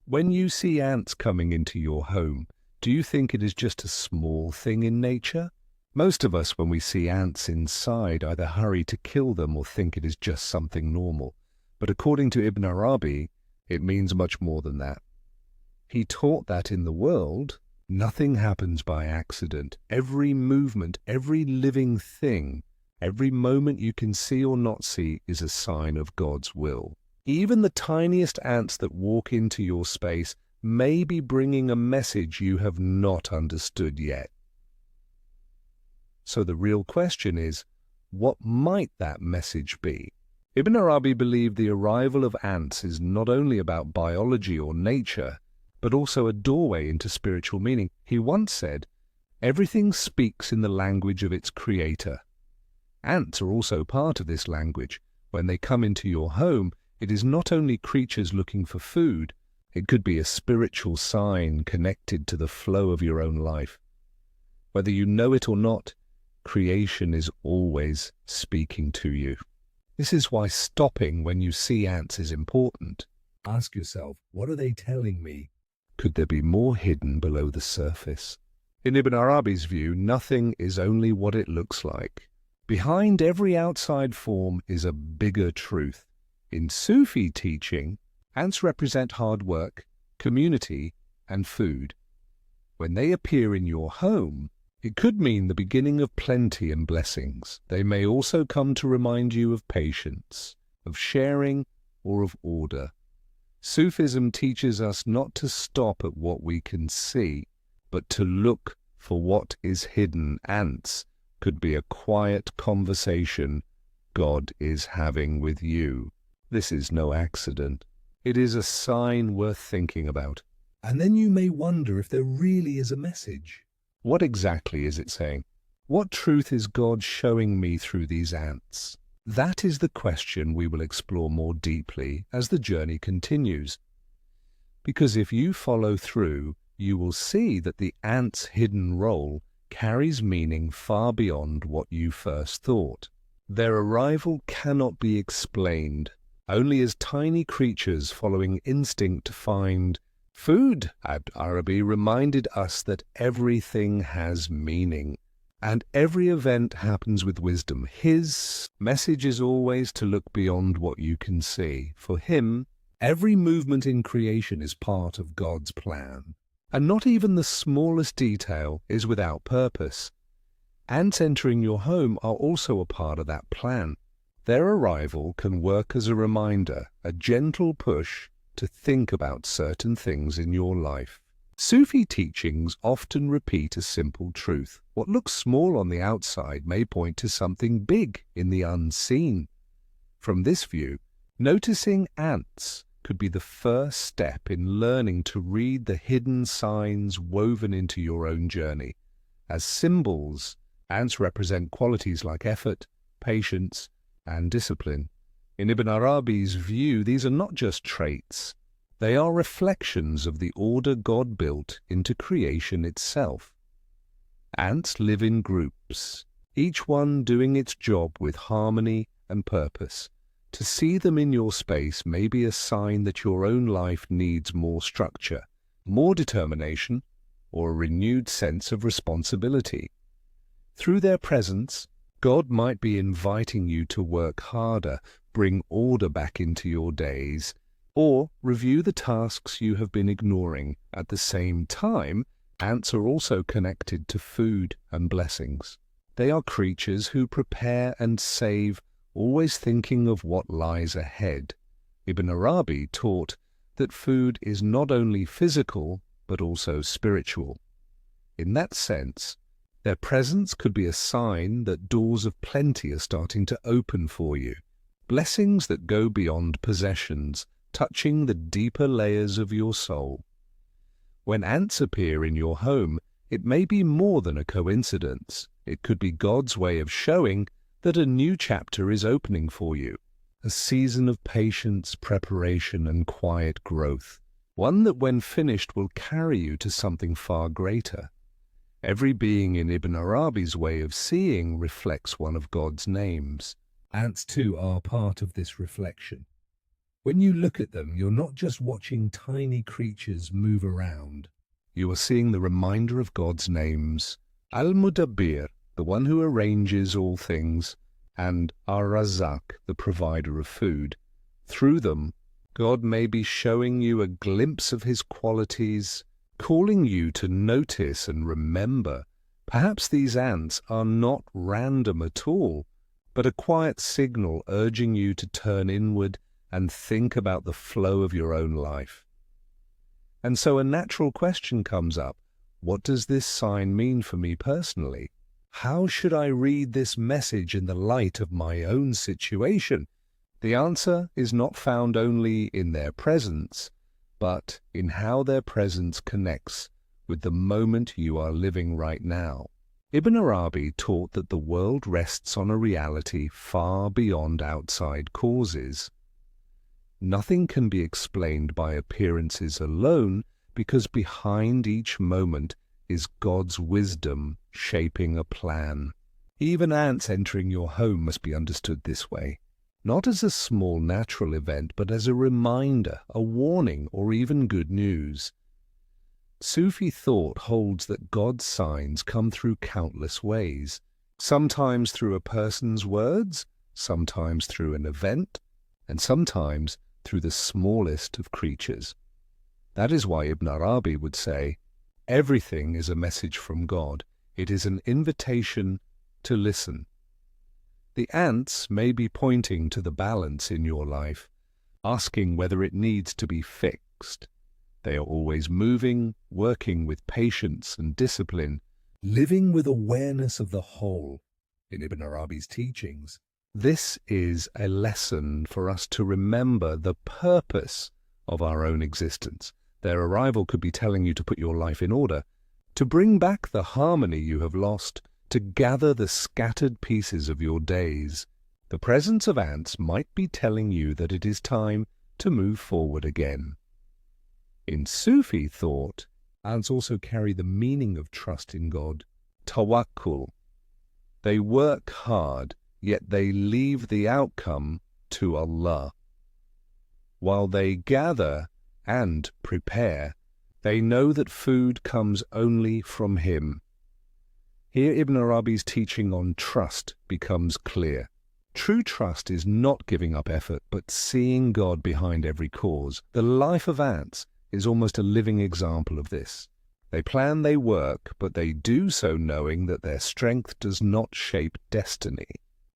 When you see ants coming into your home, do you think it is just a small thing in nature? Most of us, when we see ants inside, either hurry to kill them or think it is just something normal. But according to Ibn Arabi, it means much more than that. He taught that in the world, nothing happens by accident. Every movement, every living thing, every moment you can see or not see is a sign of God's will. Even the tiniest ants that walk into your space may be bringing a message you have not understood yet. So the real question is, what might that message be? Ibn Arabi believed the arrival of ants is not only about biology or nature, but also a doorway into spiritual meaning. He once said, "Everything speaks in the language of its creator." Ants are also part of this language. When they come into your home, it is not only creatures looking for food, it could be a spiritual sign connected to the flow of your own life. Whether you know it or not, creation is always speaking to you. This is why stopping when you see ants is important. Ask yourself, what are they telling me? Could there be more hidden below the surface? In Ibn Arabi's view, nothing is only what it looks like. Behind every outside form is a bigger truth. In Sufi teaching, ants represent hard work, community, and food. When they appear in your home, it could mean the beginning of plenty and blessings. They may also come to remind you of patience, of sharing, or of order. Sufism teaches us not to stop at what we can see, but to look for what is hidden. Ants could be a quiet conversation God is having with you. This is no accident. It is a sign worth thinking about. And then you may wonder if there really is a message. What exactly is it saying? What truth is God showing me through these ants? That is the question we will explore more deeply as the journey continues. Because if you follow through, you will see that the ant's hidden role carries meaning far beyond what you first thought. Their arrival cannot be explained, only as tiny creatures following instinct to find food. Ibn Arabi reminded us that everything has meaning, and every event happens with wisdom. His message is always to look beyond what you can see. For him, every movement in creation is part of God's plan, and not even the smallest detail is without purpose. Ants entering your home are also a part of that plan. Their arrival can work as a reminder, a gentle push to think about certain things in your life. Sufi teachings often repeat a simple truth. What looks small on the outside may point to something big in the unseen. From this view, noticing ants could be the first step in learning to read the hidden signs woven into your own journey. As symbols, ants represent qualities like effort, patience, and discipline. In Ibn Arabi's view, these are not just traits. They are reflections of the order God built into creation itself. Ants live in groups, each one doing its job with harmony and purpose. To see them in your space may be a sign that your own life needs more structure, more determination, or a renewed sense of responsibility. Through their presence, God might be inviting you to work harder, bring order back into your days, or review the tasks you have been ignoring. At the same time, ants are also connected to food and blessings. They are creatures who prepare and save, always thinking of what lies ahead. Ibn Arabi taught that food is not only physical, but also spiritual. In that sense, their presence could be a sign that doors of plenty are starting to open for you, blessings that go beyond possessions, touching the deeper layers of your soul. When ants appear in your home, it may be more than a coincidence. It could be God's way of showing that a new chapter is opening for you, a season of patience, preparation, and quiet growth, one that when finished will carry you to something far greater. Every being in Ibn Arabi's way of seeing reflects one of God's names. Ants too are part of this reflection. When you look at them, you're not just watching tiny creatures move around. You are seeing the reminder of God's names, Al-Mudabbir, the one who arranges all things, and Ar-Razzaq, the provider of food. Through them, God may be showing you a glimpse of his qualities, calling you to notice and remember. Perhaps these ants are not random at all, but a quiet signal urging you to turn inward and think about the flow of your own life. And so a natural question comes up. What does this sign mean for me personally? How should I read this message in the light of my own situation? The answer is not found only in their presence, but in how their presence connects with the moment you are living right now. Ibn Arabi taught that the world rests on a reality far beyond outside causes. Nothing can be explained by appearances alone, because behind each moment is God's wisdom shaping a plan. Even ants entering your home must be understood this way, not as a small natural event, but as a reminder, a warning, or even good news. Sufi thought holds that God's signs come through countless ways, sometimes through a person's words, sometimes through an event, and sometimes through the smallest of creatures. That is why Ibn Arabi would say, everything is a message from God. It is an invitation to listen. The ants may be pointing to the balance in your life, asking whether it needs to be fixed. They are always moving, working with patience and discipline, living with awareness of the whole. In Ibn Arabi's teachings, this is a lesson for us to remember the purpose of our own existence. Their arrival could be telling you to put your life in order, to bring back the harmony you have lost, to gather the scattered pieces of your days. The presence of ants might be telling you that it is time to move forward again. In Sufi thought, ants also carry the meaning of trust in God, tawakkul. They work hard, yet they leave the outcome to Allah. While they gather and prepare, they know that food comes only from Him. Here Ibn Arabi's teaching on trust becomes clear. True trust is not giving up effort, but seeing God behind every cause. The life of ants is almost a living example of this. They plan, they work, but they do so knowing that their strength does not shape destiny.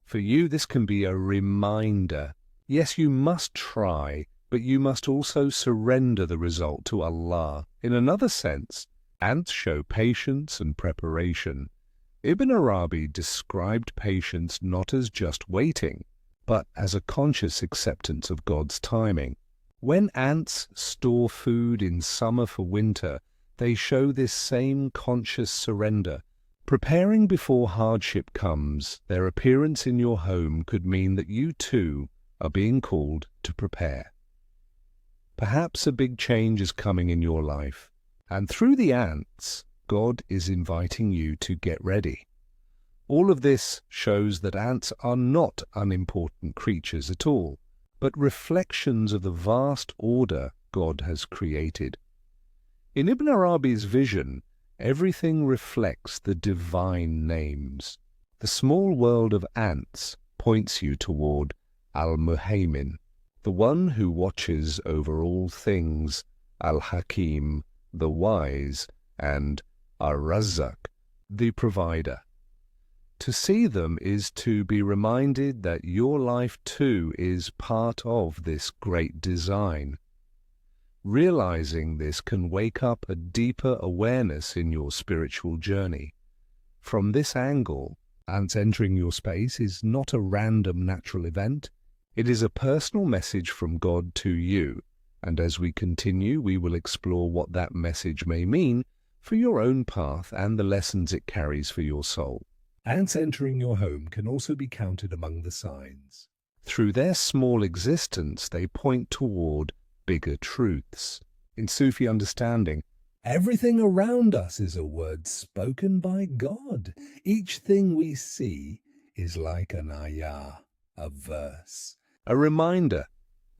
For you, this can be a reminder. Yes, you must try, but you must also surrender the result to Allah. In another sense, ants show patience and preparation. Ibn Arabi described patience not as just waiting, but as a conscious acceptance of God's timing. When ants store food in summer for winter, they show this same conscious surrender. Preparing before hardship comes, their appearance in your home could mean that you too are being called to prepare. Perhaps a big change is coming in your life, and through the ants, God is inviting you to get ready. All of this shows that ants are not unimportant creatures at all, but reflections of the vast order God has created. In Ibn Arabi's vision, everything reflects the divine names. The small world of ants points you toward Al-Muhaymin, the one who watches over all things, Al-Hakim, the wise, and Ar-Razzaq, the provider. To see them is to be reminded that your life too is part of this great design. Realizing this can wake up a deeper awareness in your spiritual journey. From this angle, ants entering your space is not a random natural event. It is a personal message from God to you, and as we continue, we will explore what that message may mean for your own path and the lessons it carries for your soul. Ants entering your home can also be counted among the signs. Through their small existence, they point toward bigger truths. In Sufi understanding, everything around us is a word spoken by God. Each thing we see is like an ayah, a verse, a reminder.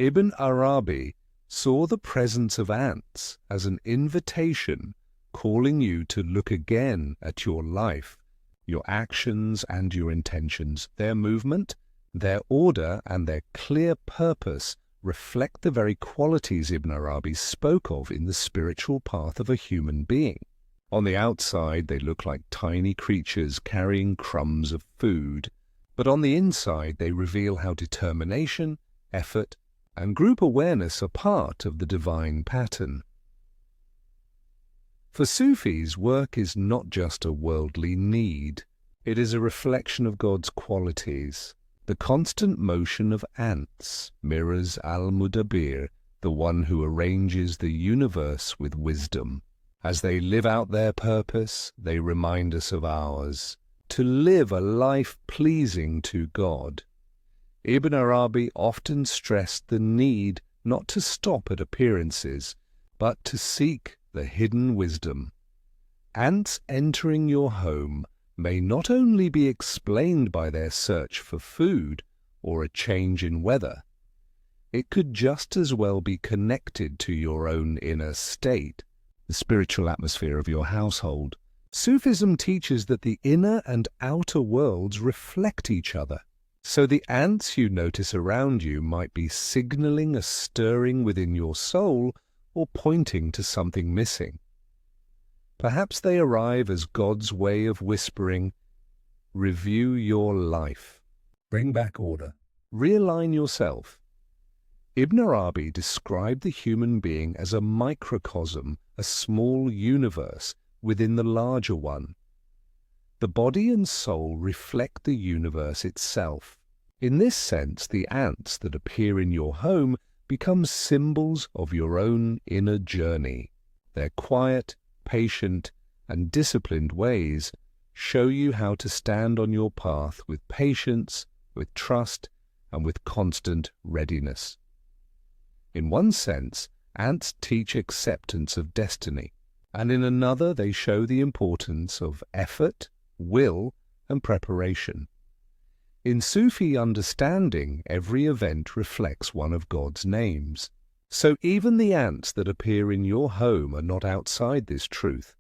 Ibn Arabi saw the presence of ants as an invitation calling you to look again at your life, your actions and your intentions. Their movement, their order, and their clear purpose reflect the very qualities Ibn Arabi spoke of in the spiritual path of a human being. On the outside, they look like tiny creatures carrying crumbs of food, but on the inside they reveal how determination, effort, and group awareness are part of the divine pattern. For Sufis, work is not just a worldly need. It is a reflection of God's qualities. The constant motion of ants mirrors Al-Mudabbir, the one who arranges the universe with wisdom. As they live out their purpose, they remind us of ours, to live a life pleasing to God. Ibn Arabi often stressed the need not to stop at appearances, but to seek the hidden wisdom. Ants entering your home may not only be explained by their search for food or a change in weather. It could just as well be connected to your own inner state, the spiritual atmosphere of your household. Sufism teaches that the inner and outer worlds reflect each other. So the ants you notice around you might be signaling a stirring within your soul or pointing to something missing. Perhaps they arrive as God's way of whispering, review your life, bring back order, realign yourself. Ibn Arabi described the human being as a microcosm, a small universe within the larger one. The body and soul reflect the universe itself. In this sense, the ants that appear in your home become symbols of your own inner journey. Their quiet, patient, and disciplined ways show you how to stand on your path with patience, with trust, and with constant readiness. In one sense, ants teach acceptance of destiny, and in another they show the importance of effort, will, and preparation. In Sufi understanding, every event reflects one of God's names. So even the ants that appear in your home are not outside this truth.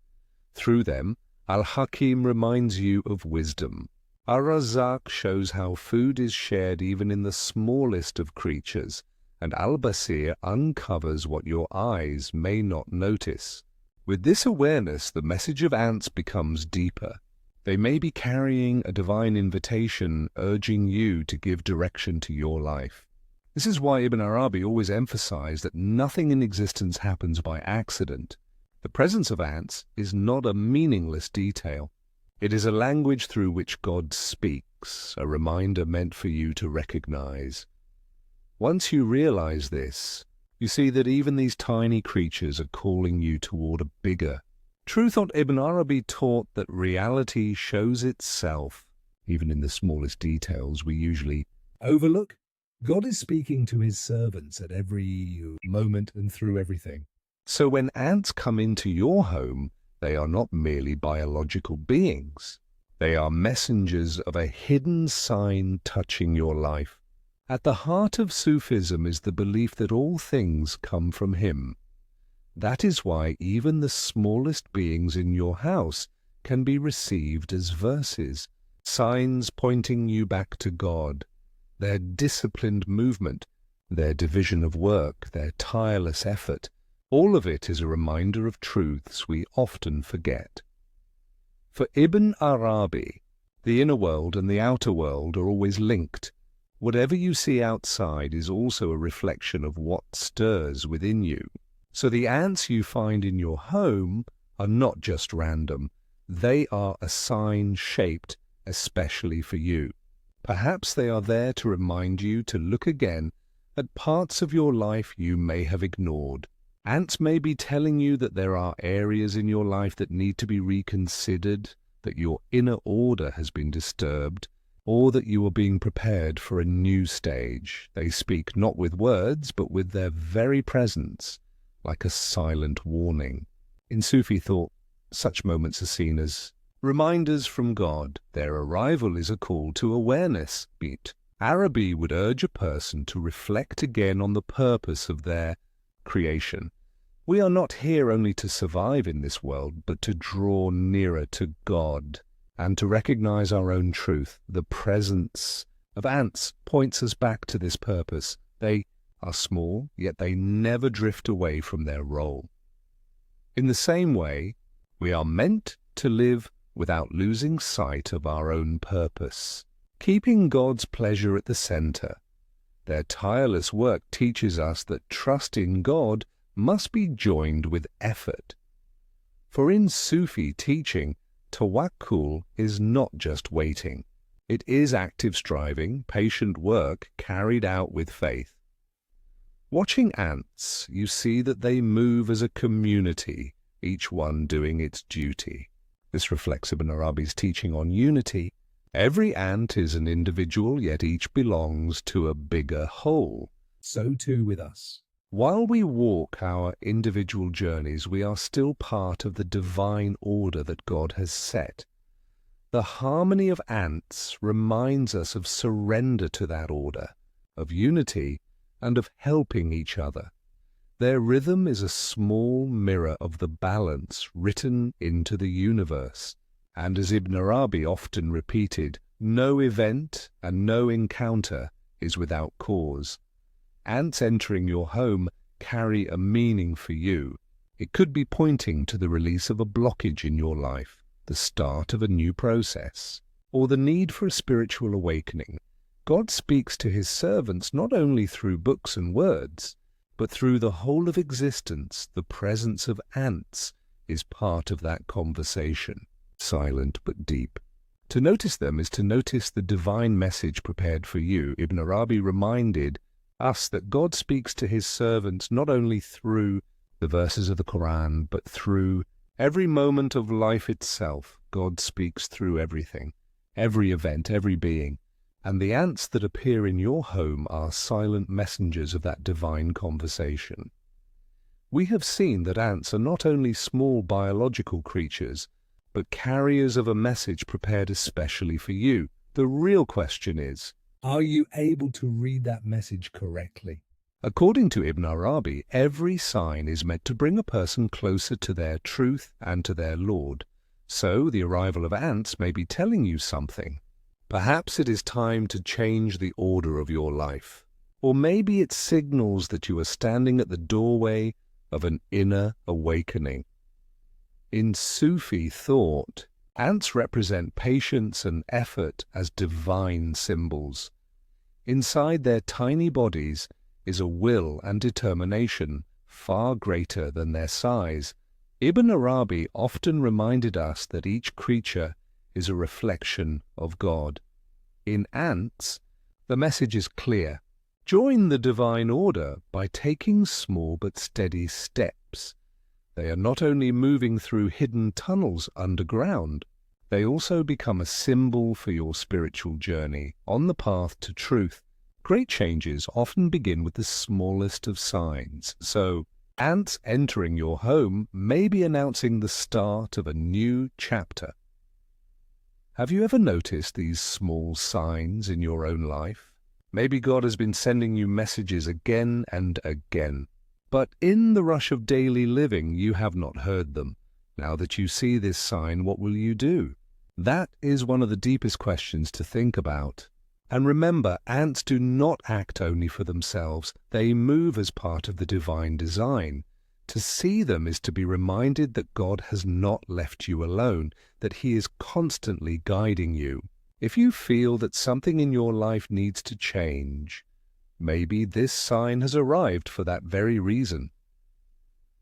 Through them, Al-Hakim reminds you of wisdom. Ar-Razzaq shows how food is shared even in the smallest of creatures, and Al-Basir uncovers what your eyes may not notice. With this awareness, the message of ants becomes deeper. They may be carrying a divine invitation urging you to give direction to your life. This is why Ibn Arabi always emphasized that nothing in existence happens by accident. The presence of ants is not a meaningless detail. It is a language through which God speaks, a reminder meant for you to recognize. Once you realize this, you see that even these tiny creatures are calling you toward a bigger. True thought. Ibn Arabi taught that reality shows itself, even in the smallest details we usually overlook. God is speaking to his servants at every moment and through everything. So when ants come into your home, they are not merely biological beings. They are messengers of a hidden sign touching your life. At the heart of Sufism is the belief that all things come from him. That is why even the smallest beings in your house can be received as verses, signs pointing you back to God. Their disciplined movement, their division of work, their tireless effort, all of it is a reminder of truths we often forget. For Ibn Arabi, the inner world and the outer world are always linked. Whatever you see outside is also a reflection of what stirs within you. So the ants you find in your home are not just random. They are a sign shaped especially for you. Perhaps they are there to remind you to look again at parts of your life you may have ignored. Ants may be telling you that there are areas in your life that need to be reconsidered, that your inner order has been disturbed, or that you are being prepared for a new stage. They speak not with words, but with their very presence, like a silent warning. In Sufi thought, such moments are seen as reminders from God. Their arrival is a call to awareness, Arabi would urge a person to reflect again on the purpose of their creation. We are not here only to survive in this world, but to draw nearer to God and to recognize our own truth. The presence of ants points us back to this purpose. They are small, yet they never drift away from their role. In the same way, we are meant to live without losing sight of our own purpose, keeping God's pleasure at the center. Their tireless work teaches us that trust in God must be joined with effort. For in Sufi teaching, tawakkul is not just waiting. It is active striving, patient work carried out with faith. Watching ants, you see that they move as a community, each one doing its duty. This reflects Ibn Arabi's teaching on unity. Every ant is an individual, yet each belongs to a bigger whole. So too with us. While we walk our individual journeys, we are still part of the divine order that God has set. The harmony of ants reminds us of surrender to that order, of unity, and of helping each other. Their rhythm is a small mirror of the balance written into the universe. And as Ibn Arabi often repeated, no event and no encounter is without cause. Ants entering your home carry a meaning for you. It could be pointing to the release of a blockage in your life, the start of a new process, or the need for a spiritual awakening. God speaks to his servants not only through books and words, but through the whole of existence. The presence of ants is part of that conversation, silent but deep. To notice them is to notice the divine message prepared for you. Ibn Arabi reminded us that God speaks to his servants not only through the verses of the Quran, but through every moment of life itself. God speaks through everything, every event, every being. And the ants that appear in your home are silent messengers of that divine conversation. We have seen that ants are not only small biological creatures, but carriers of a message prepared especially for you. The real question is, are you able to read that message correctly? According to Ibn Arabi, every sign is meant to bring a person closer to their truth and to their Lord. So the arrival of ants may be telling you something. Perhaps it is time to change the order of your life. Or maybe it signals that you are standing at the doorway of an inner awakening. In Sufi thought, ants represent patience and effort as divine symbols. Inside their tiny bodies is a will and determination far greater than their size. Ibn Arabi often reminded us that each creature is a reflection of God. In ants, the message is clear. Join the divine order by taking small but steady steps. They are not only moving through hidden tunnels underground, they also become a symbol for your spiritual journey on the path to truth. Great changes often begin with the smallest of signs. So, ants entering your home may be announcing the start of a new chapter. Have you ever noticed these small signs in your own life? Maybe God has been sending you messages again and again, but in the rush of daily living you have not heard them. Now that you see this sign, what will you do? That is one of the deepest questions to think about. And remember, ants do not act only for themselves. They move as part of the divine design. To see them is to be reminded that God has not left you alone, that he is constantly guiding you. If you feel that something in your life needs to change, maybe this sign has arrived for that very reason.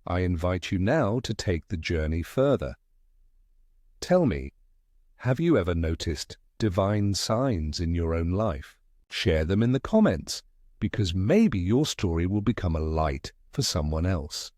I invite you now to take the journey further. Tell me, have you ever noticed divine signs in your own life? Share them in the comments, because maybe your story will become a light for someone else.